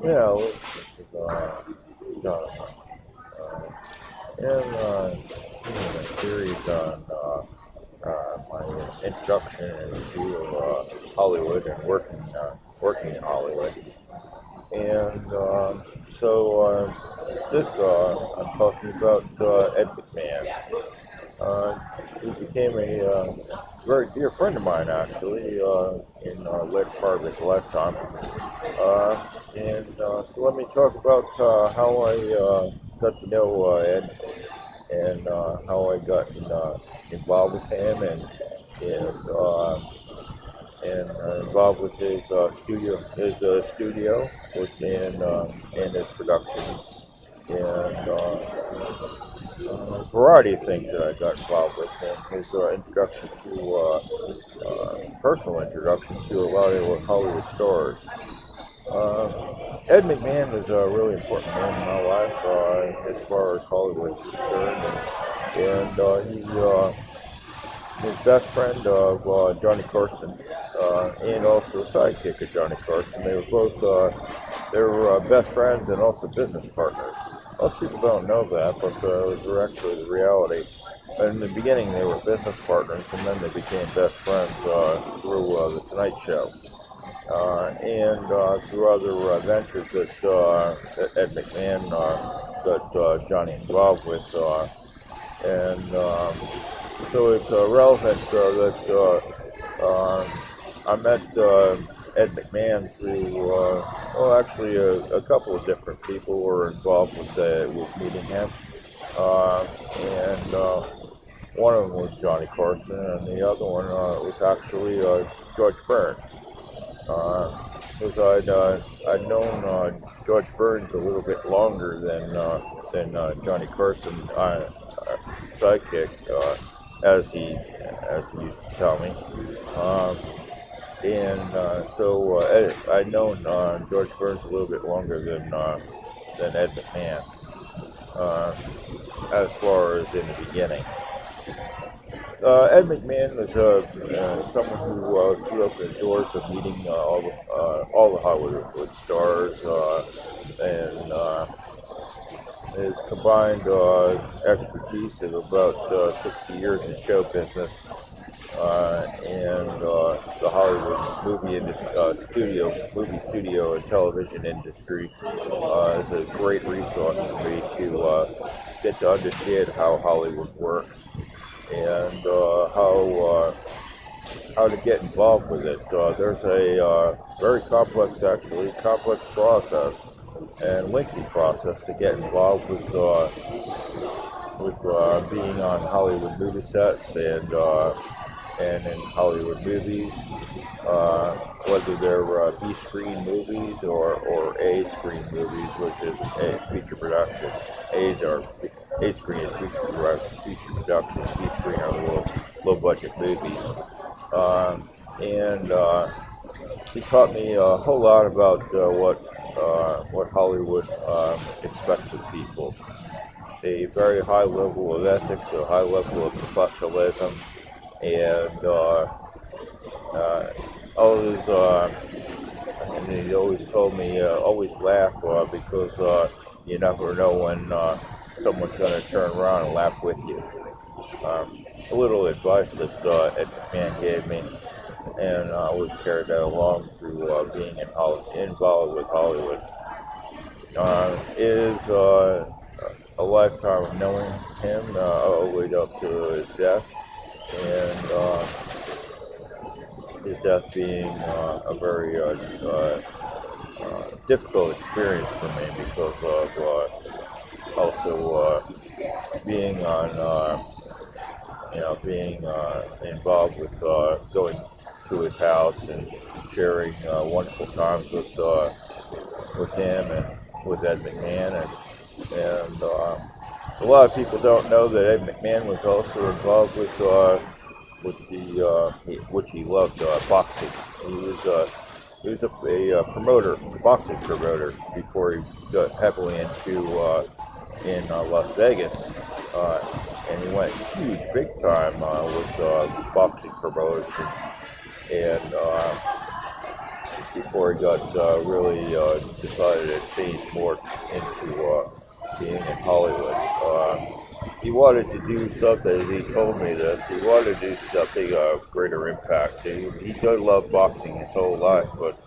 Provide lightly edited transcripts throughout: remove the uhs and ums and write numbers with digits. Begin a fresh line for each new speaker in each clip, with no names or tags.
Yeah, well, this is Jonathan. And doing a series on my introduction into Hollywood and working in Hollywood. And this I'm talking about Ed MacMahon. He became a very dear friend of mine, actually, in later part of his lifetime. So let me talk about how I got to know Ed and how I got involved with him and involved with his studio and his productions and a variety of things that I got involved with, and his introduction to personal introduction to a lot of Hollywood stars. Ed McMahon was a really important man in my life as far as Hollywood is concerned, and his best friend of Johnny Carson, and also sidekick of Johnny Carson. They were best friends and also business partners. Most people don't know that, but it was actually the reality. In the beginning, they were business partners, and then they became best friends through the Tonight Show and through other ventures that Ed McMahon got Johnny involved with. And so it's relevant that I met Ed McMahon through, well, actually a couple of different people were involved with meeting him. And one of them was Johnny Carson, and the other one was actually George Burns. Because I'd known George Burns a little bit longer than Johnny Carson sidekick, as he used to tell me. I'd known George Burns a little bit longer than Ed McMahon, as far as in the beginning. Ed McMahon was someone who threw open the doors of meeting all the Hollywood stars, and his combined expertise of about 60 years in show business and the Hollywood movie studio and television industry is a great resource for me to get to understand how Hollywood works and how to get involved with it. There's a very complex process and lengthy process to get involved with being on Hollywood movie sets and in Hollywood movies, whether they're B-screen movies or A-screen movies, which is a feature production. A-screen is feature production. B-screen are low budget movies. And he taught me a whole lot about what Hollywood expects of people. A very high level of ethics, a high level of professionalism, and always and he always told me always laugh because you never know when someone's going to turn around and laugh with you. A little advice that Ed McMahon gave me, and I always carried that along through being involved with Hollywood. Is a lifetime of knowing him all the way up to his death, and his death being a very difficult experience for me because of also being on being involved with going to his house and sharing wonderful times with him and with Ed McMahon, and a lot of people don't know that Ed McMahon was also involved with which he loved boxing. He was a promoter, boxing promoter, before he got heavily into in Las Vegas, and he went huge, big time with boxing promotions, and before he got really decided to change more into being in Hollywood. He wanted to do something. He told me this. He wanted to do something of greater impact. He did love boxing his whole life, but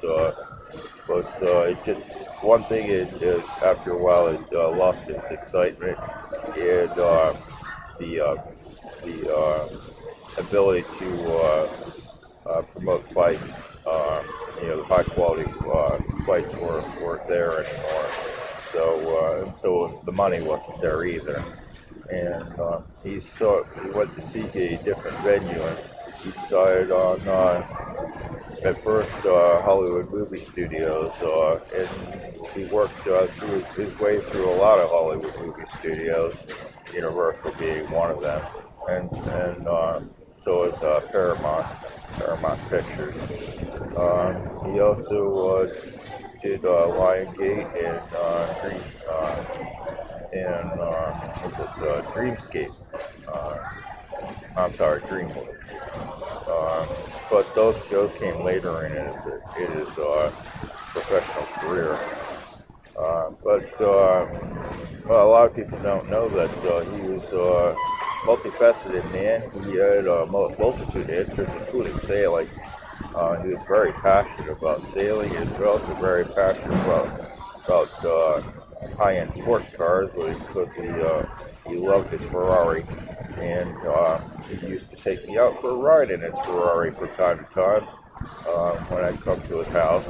it just one thing is after a while it lost its excitement and the ability to promote fights. The high quality fights weren't there anymore. So the money wasn't there either. And he went to seek a different venue, and he decided on at first Hollywood movie studios, and he worked through his way through a lot of Hollywood movie studios, Universal being one of them, and so is Paramount Pictures. He also did Lionsgate and Dreamscape. I'm sorry, DreamWorks. But those came later in his professional career. Well, a lot of people don't know that he was a multifaceted man. He had a multitude of interests, including sailing. He was very passionate about sailing. He was also very passionate about high-end sports cars because he loved his Ferrari, and he used to take me out for a ride in his Ferrari from time to time when I'd come to his house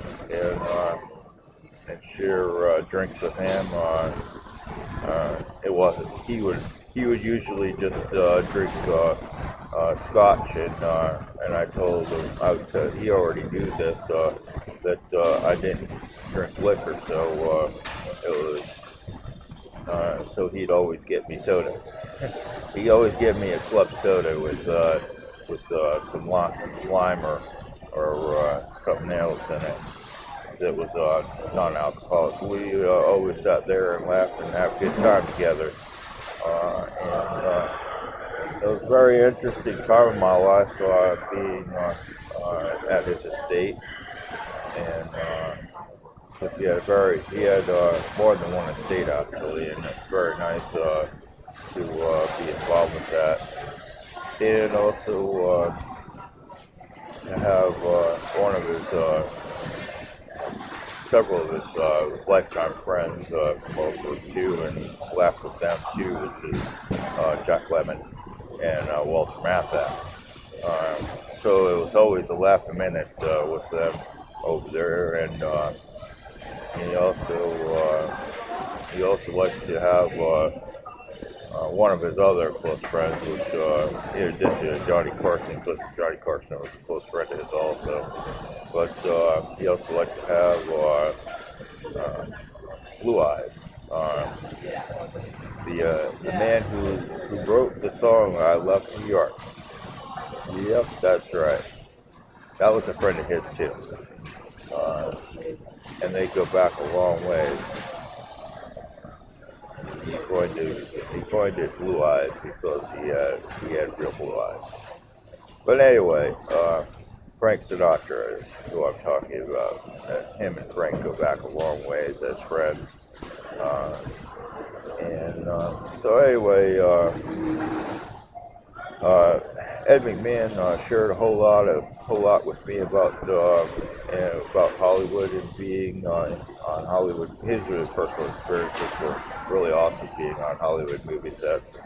and share drinks with him. He would usually just drink scotch, and I told him he already knew this that I didn't drink liquor, so so he'd always get me soda. He always gave me a club soda with some lime or something else in it that was non-alcoholic. We always sat there and laughed and had a good time together. It was a very interesting time in my life being at his estate, and because he had more than one estate actually, and it's very nice to be involved with that, and also to have one of his several of his lifetime friends come over too and laugh with them too, which is Jack Lemmon and Walter Matthau. So it was always a laugh a minute with them over there, and he also liked to have one of his other close friends, which in addition to Johnny Carson, because Johnny Carson was a close friend of his also, but he also liked to have Blue Eyes. The man who wrote the song "I Love New York." Yep, that's right. That was a friend of his too, and they go back a long ways. He coined it Blue Eyes because he had real blue eyes. But anyway, Frank Sinatra is who I'm talking about. Him and Frank go back a long ways as friends. So anyway, Ed MacMahon shared a whole lot with me about Hollywood and being on Hollywood. His personal experiences were really awesome being on Hollywood movie sets,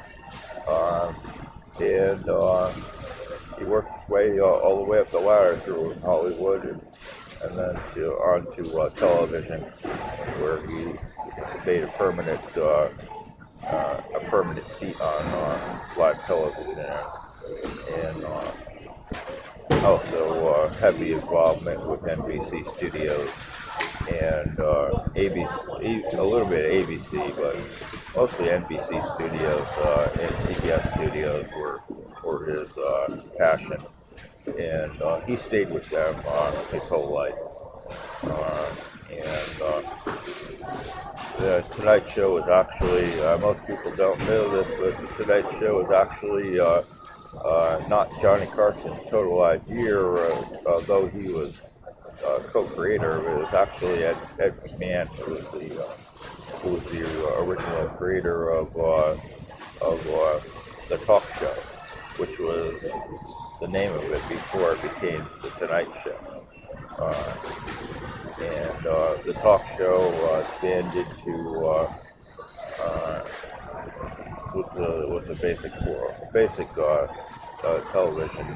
and he worked his way all the way up the ladder through Hollywood and then on to television, where he made a permanent seat on live television, and also heavy involvement with NBC Studios and ABC, a little bit of ABC, but mostly NBC Studios and CBS Studios were his passion, and he stayed with them his whole life. The Tonight Show is actually, most people don't know this, but the Tonight Show is actually not Johnny Carson's total idea, although he was co-creator. It was actually Ed MacMahon who was the original creator of the talk show, which was the name of it before it became the Tonight Show. And the talk show spanned into with a basic television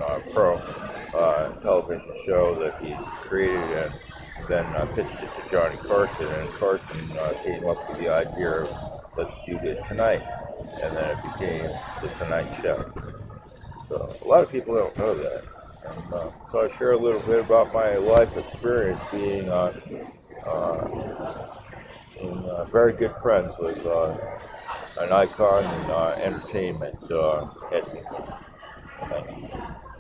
television show that he created and then pitched it to Johnny Carson, and Carson came up with the idea of let's do it tonight, and then it became the Tonight Show. So a lot of people don't know that, and so I share a little bit about my life experience being very good friends with an icon in entertainment, Ed MacMahon. Thank you.